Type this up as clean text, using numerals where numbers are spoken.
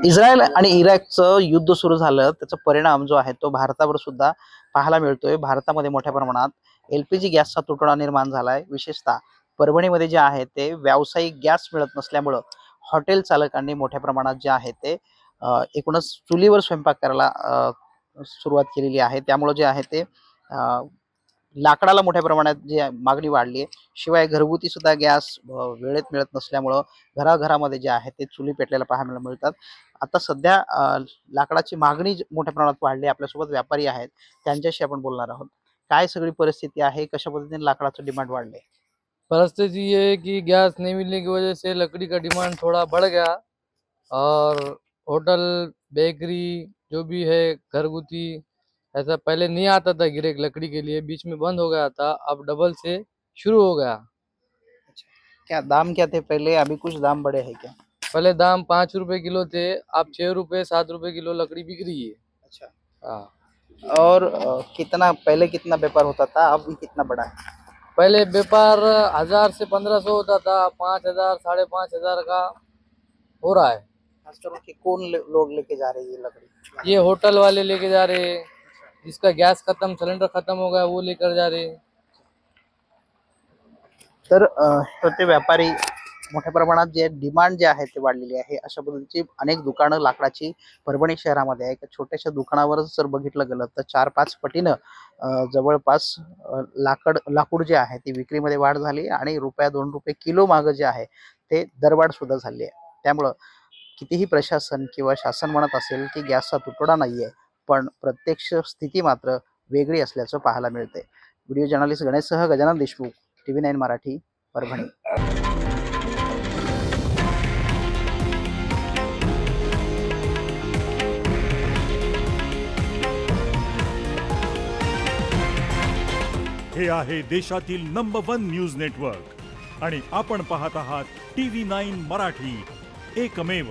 Israel आणि इराकचं युद्ध सुरू झालं, त्याचा परिणाम जो आहे तो भारतावर सुद्धा पाहायला मिळतोय. भारतामध्ये मोठ्या प्रमाणात एल-पी-जी गॅसचा तुटवडा निर्माण झालाय. विशेषतः परभणीमध्ये जे आहे ते व्यावसायिक गॅस मिळत नसल्यामुळं हॉटेल चालकांनी मोठ्या प्रमाणात जे आहे ते एकूणच चुलीवर स्वयंपाक करायला सुरुवात केलेली आहे. त्यामुळे जे आहे ते लाकडाला मोठ्या प्रमाणात जी मागणी वाढली आहे. शिवाय घरगुती सुद्धा गॅस वेळेत मिळत नसल्यामुळं घराघरामध्ये जे आहे ते चुली पेटलेल्या पाहायला मिळतात. आता सध्या लाकडाची मागणी मोठ्या प्रमाणात वाढली. आपल्यासोबत व्यापारी आहेत, त्यांच्याशी आपण बोलणार आहोत. काय सगळी परिस्थिती आहे, कशा पद्धतीने लाकडाचं डिमांड वाढले? परिस्थिति ये है कि गैस नहीं मिलने की वजह से लकड़ी का डिमांड थोड़ा बढ़ गया और होटल, बेकरी जो भी है घरगुती, ऐसा पहले नहीं आता था गिरेक लकड़ी के लिए, बीच में बंद हो गया था, अब डबल से शुरू हो गया। क्या दाम क्या थे पहले, अभी कुछ दाम बढ़े हैं क्या? पहले दाम 5 रुपए किलो थे, अब 6 रुपए 7 रुपए किलो लकड़ी बिक रही है। अच्छा। हाँ, और कितना पहले कितना व्यापार होता था, अब कितना बढ़ा है? पहले व्यापार 1000 से 1500 होता था, 5000 5,500 का हो रहा है। खासकर कि कौन लोग लेके जा रहे हैं ये लकड़ी? ये होटल वाले लेके जा रहे हैं, जिसका गैस खत्म, सिलेंडर खत्म हो गया वो लेकर जा रहे हैं। तर ते व्यापारी मोठ्या प्रमाणात जे डिमांड जे आहे ते वाढलेली आहे. अशा पद्धतीची अनेक दुकानं लाकडाची परभणी शहरामध्ये आहे. एका छोट्याशा दुकानावर जर बघितलं गेलं तर 4-5 पटीनं जवळपास लाकूड जे आहे ते विक्रीमध्ये वाढ झाली आणि ₹2 किलो मागं जे आहे ते दरवाढ सुद्धा झाली आहे. त्यामुळं कितीही प्रशासन किंवा शासन म्हणत असेल की गॅसचा तुटवडा नाहीये, पण प्रत्यक्ष स्थिती मात्र वेगळी असल्याचं पाहायला मिळते. व्हिडिओ जर्नलिस्ट गणेशसह गजानन देशमुख, TV9 मराठी, परभणी. हे आहे देशातील नंबर 1 न्यूज नेटवर्क आणि आपण पाहत आहात TV9 मराठी, एकमेव.